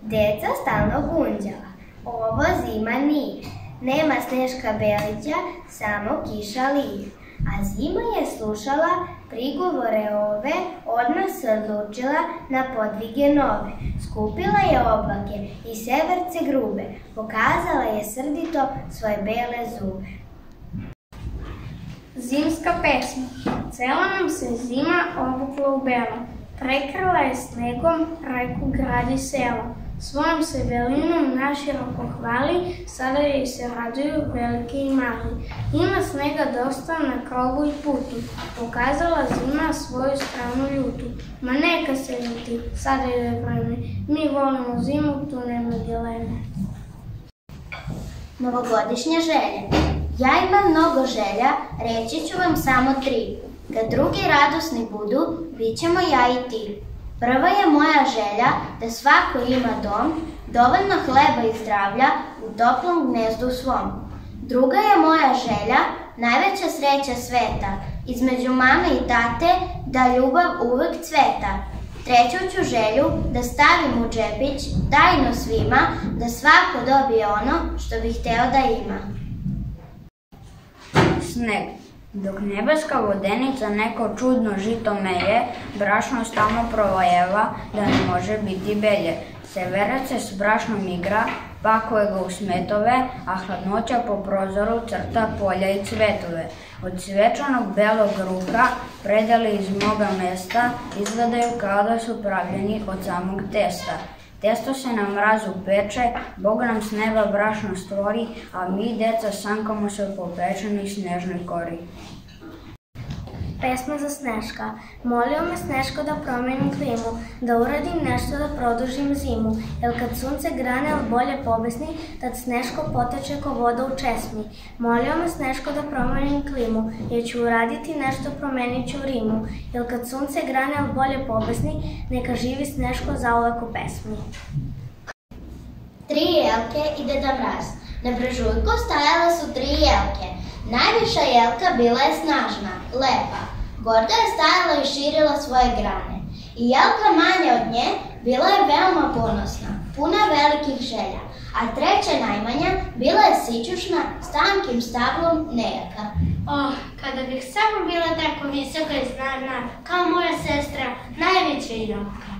Deca stalno gunđala. Ovo zima nije. Nema Sneška Belića, samo kiša lije. A zima je slušala prigovore ove, odmah se odlučila na podvige nove. Skupila je oblake i severce grube, pokazala je srdito svoje bele zube. Zimska pesma. Cela nam se zima obukla u belo, prekrila je snegom reku, grad i selo. Svojom se belinom naširoko hvali, sada joj se raduju veliki i mali. Ima snega dosta na krovu i putu, pokazala zima svoju stranu ljutu. Ma neka se ljuti, sada je vreme, mi volimo zimu, tu nema dileme. Novogodišnja želja. Ja imam mnogo želja, reći ću vam samo 3. Kad drugi radosni budu, bit ćemo ja i ti. Prva je moja želja da svako ima dom, dovoljno hleba i zdravlja u toplom gnezdu svom. Druga je moja želja, najveća sreća sveta, između mame i tate, da ljubav uvek cveta. Treću ću želju da stavim u džepić, tajno svima, da svako dobije ono što bi hteo da ima. Sneg. Dok nebeska vodenica neko čudno žito meje, brašno stalno provojeva da ne može biti belje. Severac se s brašnom igra, pakuje ga u smetove, a hladnoća po prozoru crta polja i cvetove. Od svečanog belog ruka predeli iz moga mesta izgledaju kao da su pravljeni od samog testa. Testo se na mrazu peče, Bog nam s neba brašno stvori, a mi, deca, sankamo se po pečenoj snežnoj kori. Pesma za Sneška. Molio me Sneško da promenim klimu, da uradim nešto da produžim zimu, jer kad sunce grane od bolje pobesni, tad Sneško poteče ko voda u česmi. Molio me Sneško da promenim klimu, jer ću uraditi nešto, promenit ću rimu, jer kad sunce grane od bolje pobesni, neka živi Sneško zauvek u pesmi. 3 jelke i Deda Mraz. Na brežuljku stajale su 3 jelke. Najviša jelka bila je snažna, lepa. Gordo je stajala i širila svoje grane. I jelka manja od nje bila je veoma ponosna, puna velikih želja. A treća najmanja bila je sićušna, s tankim stablom, nejaka. Oh, kada bih samo bila tako visoka i snažna, kao moja sestra, najveća jelka.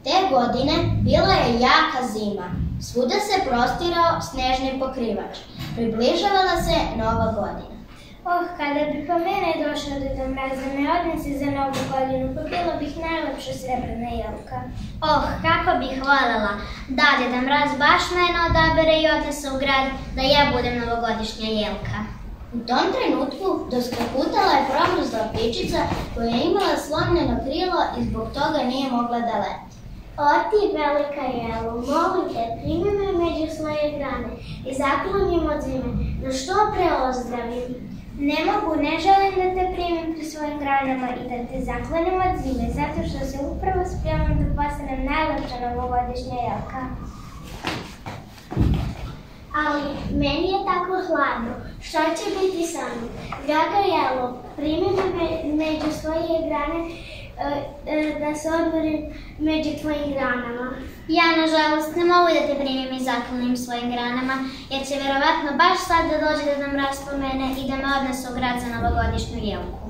Te godine bila je jaka zima. Svuda se prostirao snežni pokrivač. Približavala se Nova godina. Oh, kada bi po mene došao Deda Mraz da me odnesi za Novu godinu, pa bila bih najlepša srebrna jelka. Oh, kako bih voljela da Deda Mraz baš mene odabere i odnese u grad, da ja budem novogodišnja jelka. U tom trenutku doskakutala je promrzla ptičica koja je imala slomljeno krilo i zbog toga nije mogla da leti. O ti, velika jelo, molim te, primi me među svoje grane i zaklonim od zime, da što pre ozdravim. Ne mogu, ne želim da te primim pri svojim granama i da te zaklonim od zime, zato što se upravo spremam da postanem najlepša novogodišnja jelka. Ali meni je tako hladno, šta će biti sa mnom? Draga jelo, primi me među svoje grane, da se odmorim među tvojim granama. Ja, nažalost, ne mogu da te primim i zaklonim svojim granama, jer će verovatno baš sad da dođe Deda Mraz po mene i da me odnese u grad za novogodišnju jelku.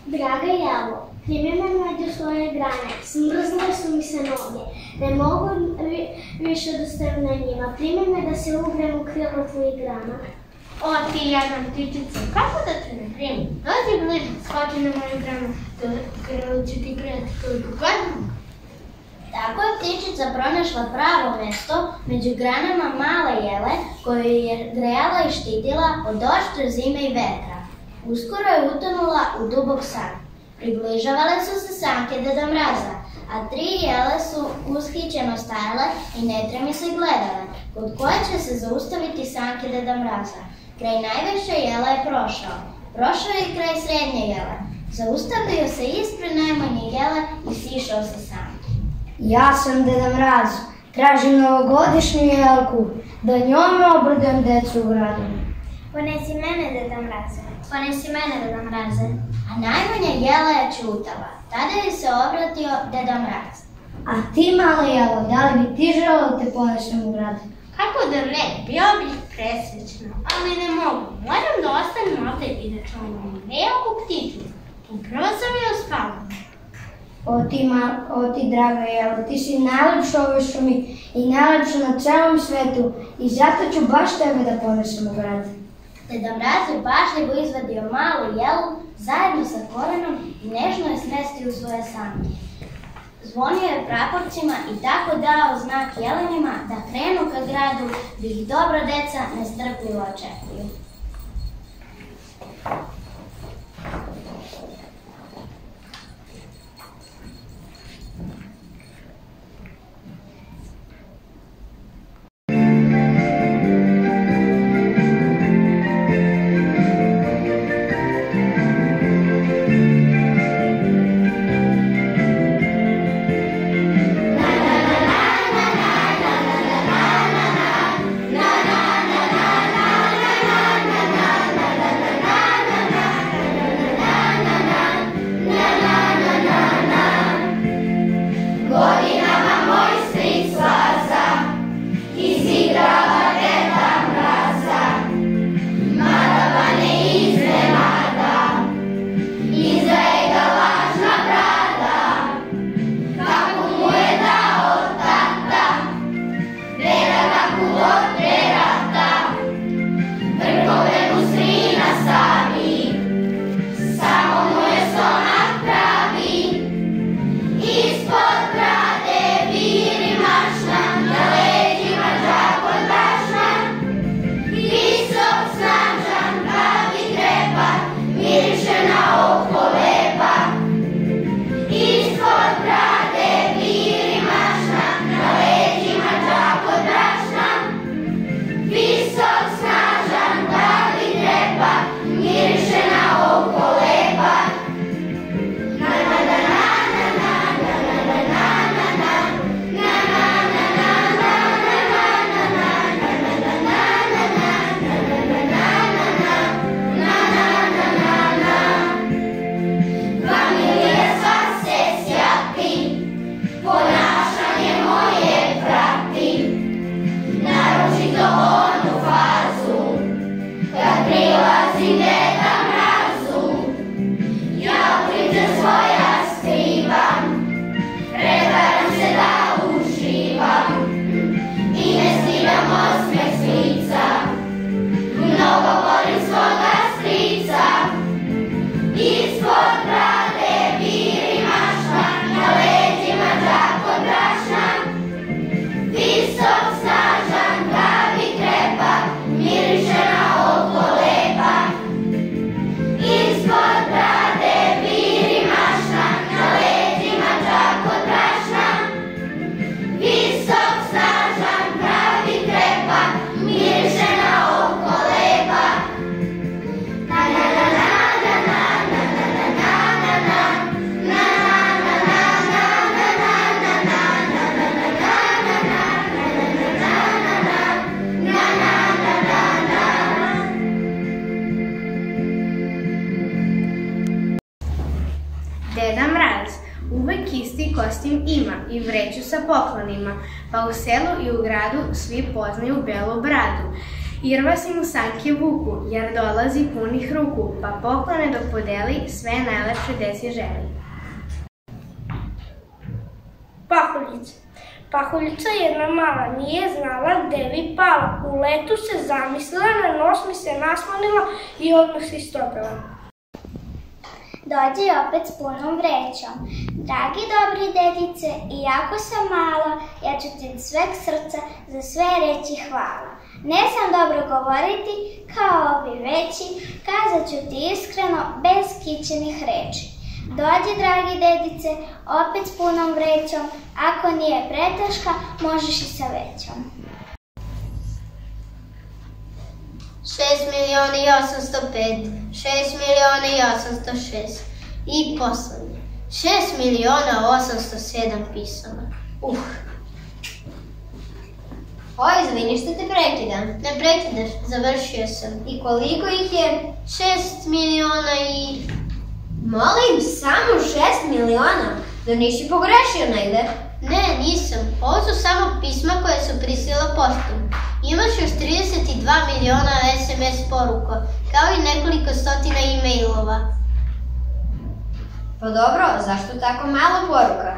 Draga jelo, primi me među svoje grane, smrznule su mi se noge, ne mogu više da stojim na njima, primi me da se ugrem u krilo tvojih grana. O, ti jadna ptičica, kako da te ne primim? Dođi bliže, skoči na moju granu, krilo će ti greti koliko godinu. Tako je ptičica pronašla pravo mesto među granama male jele koju je grejala i štitila od oštre zime i vetra. Uskoro je utonula u dubok san. Približavale su se sanke Deda Mraza, a 3 jele su ushićeno stajale i netremisli gledale, kod koje će se zaustaviti sanke Deda Mraza. Kraj najveće jela je prošao. Prošao je i kraj srednje jele. Zaustavio se ispred najmanje jele i sišao sa sanke. Ja sam Deda Mraz, tražim novogodišnju jelku, da njome obradujem decu u gradu. Ponesi mene, Deda Mraza. Ponesi mene, Deda Mraze. A najmanja Jela je čutala. Tada je se obratio Deda Mraz. A ti, mala Jelo, da li bi ti želeo da te ponesem u grad? Kako da ne, bio bi presrećna, ali ne mogu. Moram da ostanem ovde i da čuvam neku ptiču. Upravo sam je uspala. O ti, draga Jelo, ti si najlepša u ovoj šumi i najlepša na celom svetu i zato ću baš tebe da ponesem u grad. Deda Mraz je pažljivo izvadio malu Jelu zajedno sa korenom i nežno je smestio u svoje sanke. Zvonio je praporcima i tako dao znak jelenima da krenu ka gradu, gdje ih dobra deca nestrpljivo očekuju. Deda Mraz uvek isti kostim ima i vreću sa poklonima, pa u selu i u gradu svi poznaju Belu bradu. Irvasi mu sanke vuku, jer dolazi punih ruku, pa poklone dok podeli, sve najlepše desi želi. Pahuljica. Pahuljica jedna mala nije znala gde bi pala. U letu se zamislila, na nos mi se naslonila i odmah se istopila. Dođi opet s punom vrećom. Dragi dobri dedice, iako sam mala, ja ću ti sveg srca za sve reći hvala. Ne sam dobro govoriti kao ovi veći, kazat ću ti iskreno bez kićenih reči. Dođi, dragi dedice, opet s punom vrećom, ako nije preteška, možeš i sa većom. 6.805.000, 6.806.000 i poslednje 6.807.000 pisama. O, izvini što te prekidam. Ne prekidaš, završio sam. I koliko ih je? 6 miliona i... Molim, samo 6 miliona? Da nisi pogrešio negde? Ne, nisam. Ovo su samo pisma koje su prisila poštom. Imaš još 32 miliona SMS poruka, kao i nekoliko stotina e-mailova. Pa dobro, zašto tako malo poruka?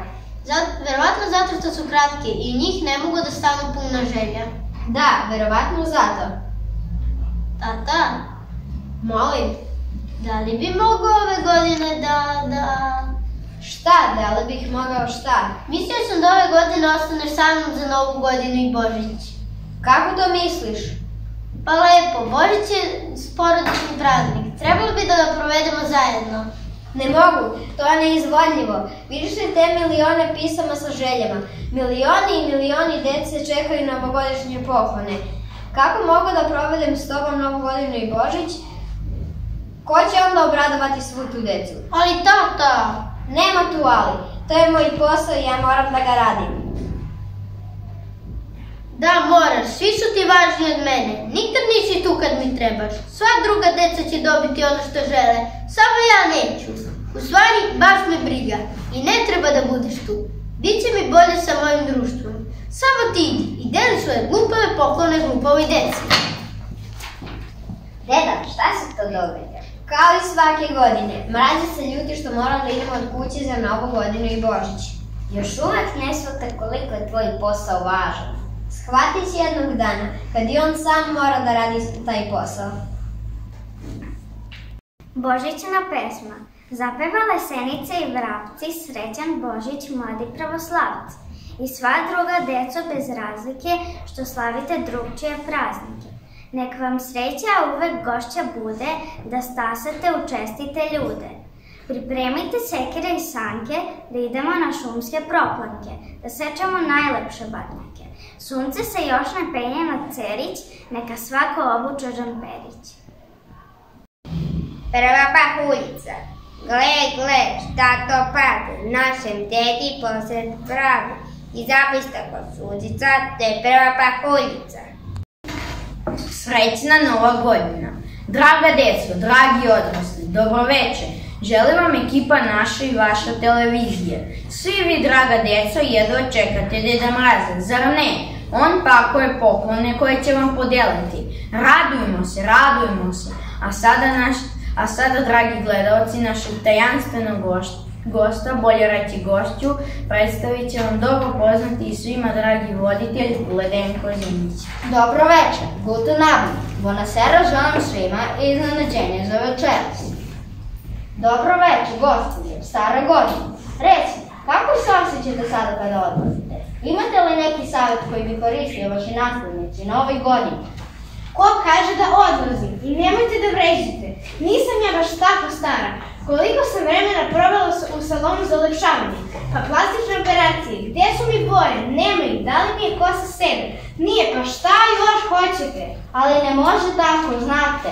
Verovatno zato što su kratke i u njih ne mogu da stanu puna želja. Da, verovatno zato. Tata, Molim. da li bi mogao ove godine Šta, da li bih mogao šta? Mislio sam da ove godine ostaneš sa mnom za Novu godinu i Božić. Kako to misliš? Pa lepo, Božić je porodični praznik. Trebalo bi da ga provedemo zajedno. Ne mogu, to je neizvodljivo. Vidiš li te milione pisama sa željama? Milioni i milioni dece čekaju novogodišnje poklone. Kako mogu da provedem s tobom Novu godinu i Božić? Ko će onda obradovati svu tu decu? Ali tata! Nema tu ali. To je moj posao i ja moram da ga radim. Da, moraš. Svi su ti važni od mene. Nikad nisi tu kad mi trebaš. Sva druga deca će dobiti ono što žele. Samo ja neću. U stvari, baš me briga. I ne treba da budeš tu. Biće mi bolje sa mojim društvom. Samo ti idi i deli svoje glupave poklone glupovoj deci. Deda, šta se to događa? Kao i svake godine, Mrađa se ljuti što moram da idem od kuće za Novu godinu i Božić. Još uvek ne shvata koliko je tvoj posao važan. Shvatit će jednog dana, kad i on sam mora da radi taj posao. Božićna pesma. Zapevale senice i vrapci, srećan Božić, mladi pravoslavci. I sva druga deco bez razlike, što slavite drugčije praznike. Nek vam sreća uvek gošća bude, da stasate u čestite ljude. Pripremite sekire i sanke, da idemo na šumske proplanke, da sečemo najlepše batnjake. Sunce se još ne penje na cerić, neka svako obuče žamperić. Prva pahuljica. Gle, gle, šta to pade, našem dedi posred pragu. I zapista kod suzica, te prva pahuljica. Srećna Nova godina. Draga deco, dragi odrasli, dobroveče. Želi vam ekipa naša i vaša televizija. Svi vi, draga deco, jedva čekate Deda Mraza, zar ne? On pakuje poklone koje će vam podeliti. Radujemo se. A sada, dragi gledalci, našeg tajanstvenog gosta, bolje reći gošću, predstavit će vam dobro poznati i svima dragi voditelj Ledenko Zimić. Dobro večer, guten Abend, buonasera želim svima i iznenađenje za večeras. Dobro večer, gospođe, stara godina. Recite, kako se osjećate sada kada odlazite? Imate li neki savjet koji bi koristili vaši naslednici na ovoj godini? Ko kaže da odlazim? I nemojte da vređite. Nisam ja baš tako stara. Koliko sam vremena provela u salonu za ulepšavanje? Pa plastične operacije, gdje su mi boje? Nema ih, da li mi je kosa sede? Nije, pa šta još hoćete? Ali ne može tako, znate.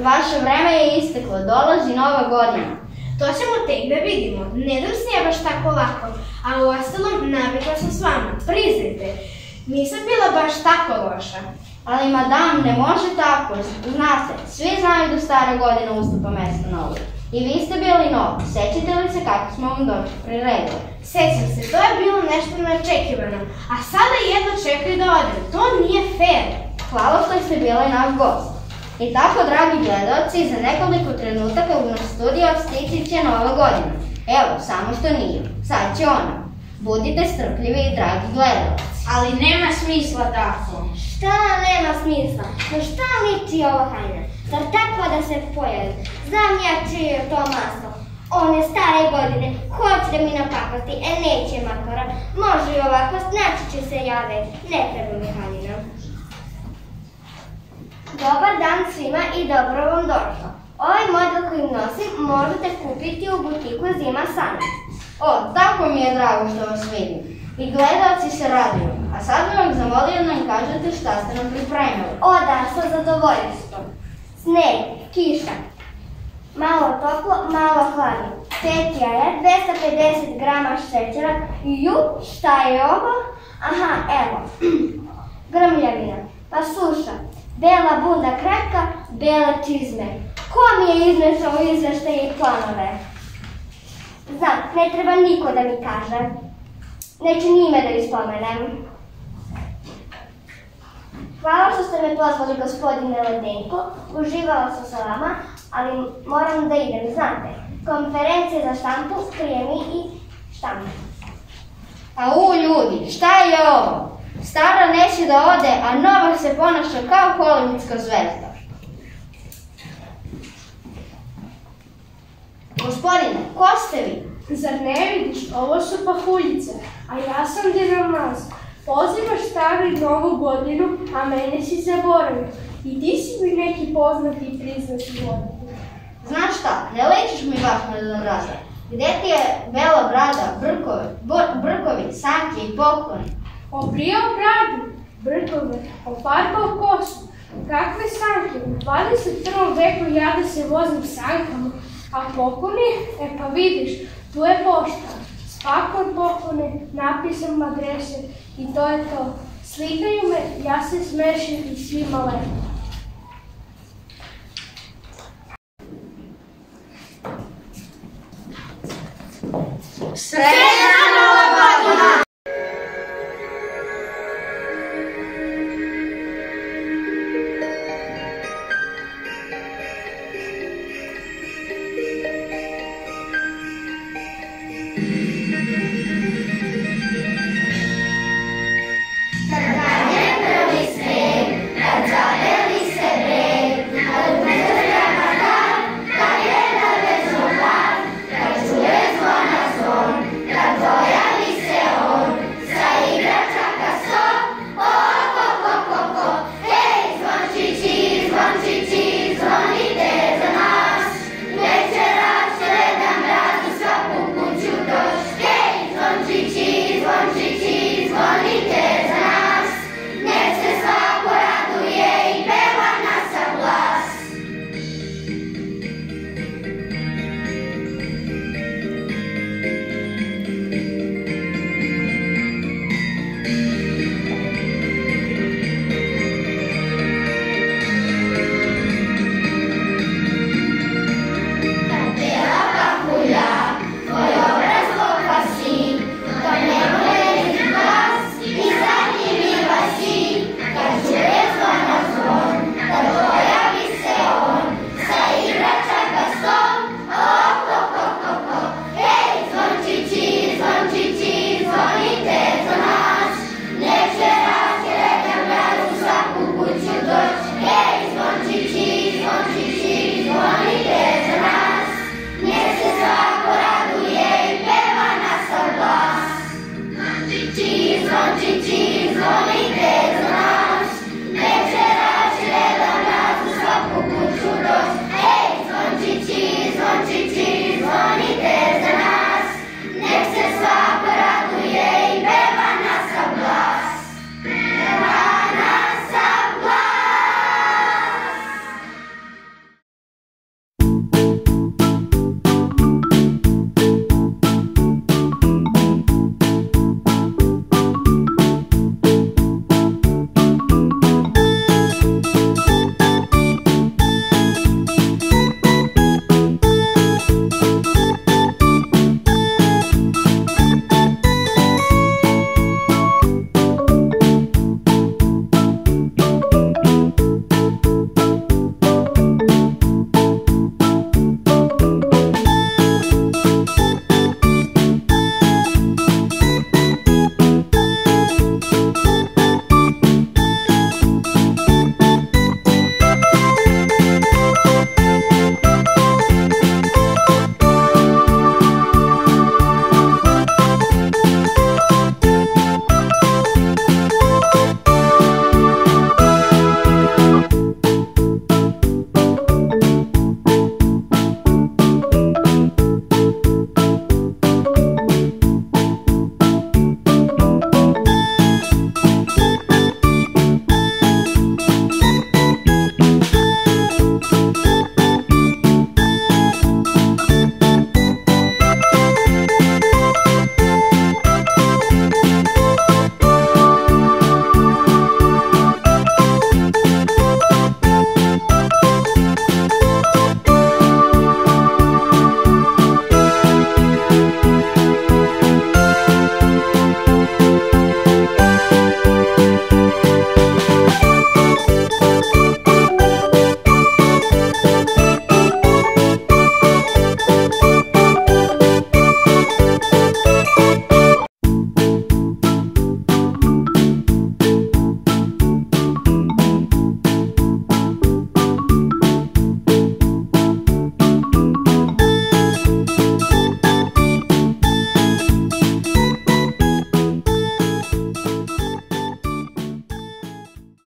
Vaše vreme je isteklo, dolazi Nova godina. To ćemo tek da vidimo. Ne dam se ja baš tako lako. A u ostalom, navikla sam s vama. Priznajte, nisam bila baš tako loša. Ali madam, ne može tako, znate, svi znaju da stara godina ustupa mesto novoj. I vi ste bili novi, sećate li se kako smo vam došli priredili? Sećam se, to je bilo nešto neočekivano, a sada jedno čekaju da odem, to nije fair. Hvala što ste bili naš gost. I tako, dragi gledalci, za nekoliko trenutaka u naš studio stići će Nova godina. Evo, samo što nije, sad će ona. Budite strpljivi i dragi gledalci. Ali nema smisla tako. Šta nema smisla? Na šta liči ova hajna? Zar takva da se pojavi? Znam ja čije je to maslo. One stare godine hoće da mi napakasti, neće makara. Može i ovako, znači će se jave. Ne treba mi haljina. Dobar dan svima i dobro vam došlo. Ovaj model koji nosim možete kupiti u butiku Zima Sana. O, tako mi je drago što vas vidim. I gledalci se raduju. A sad bih vam zamolio da nam kažete šta ste nam pripremili. O da, sa zadovoljstvom. Sneg, kiša. Malo toplo, malo hladno. 5 jaja, 250 grama šećera. Ju, šta je ovo? Aha, evo. Grmljavina. Pa sluša, bela bunda kratka, bele čizme. Ko mi je iznesao izveštaje i planove? Znam, ne treba niko da mi kaže. Neću ni ime da vi spomenem. Hvala što ste me pozvali, gospodine Ledenko. Uživala sam sa vama, ali moram da idem, znate. Konferencije za štampu, prijemi i štampu. Au ljudi, šta je ovo? Stara neće da ode, a nova se ponaša kao hollywoodska zvezda. Gospodine, ko ste vi? Zar ne vidiš, ovo su pahuljice, a ja sam Dinamaz. Pozivaš staru i novu godinu, a mene si zaboravio. I ti si mi neki poznati i priznati voditelj. Znaš šta, ne ličiš mi baš na Dinamaza. Gde ti je bela brada, brkovi, sanke i pokloni? Obrijao bradu, brkove, ofarbao kosu. Kakve sanke, u 21. veku ja da se vozim sankama, a pokloni, pa vidiš, tu je pošta. Spakujem poklone, napisam adrese i to je to. Slikaju me, ja se smešim i svima lepo. Srećna Nova godina!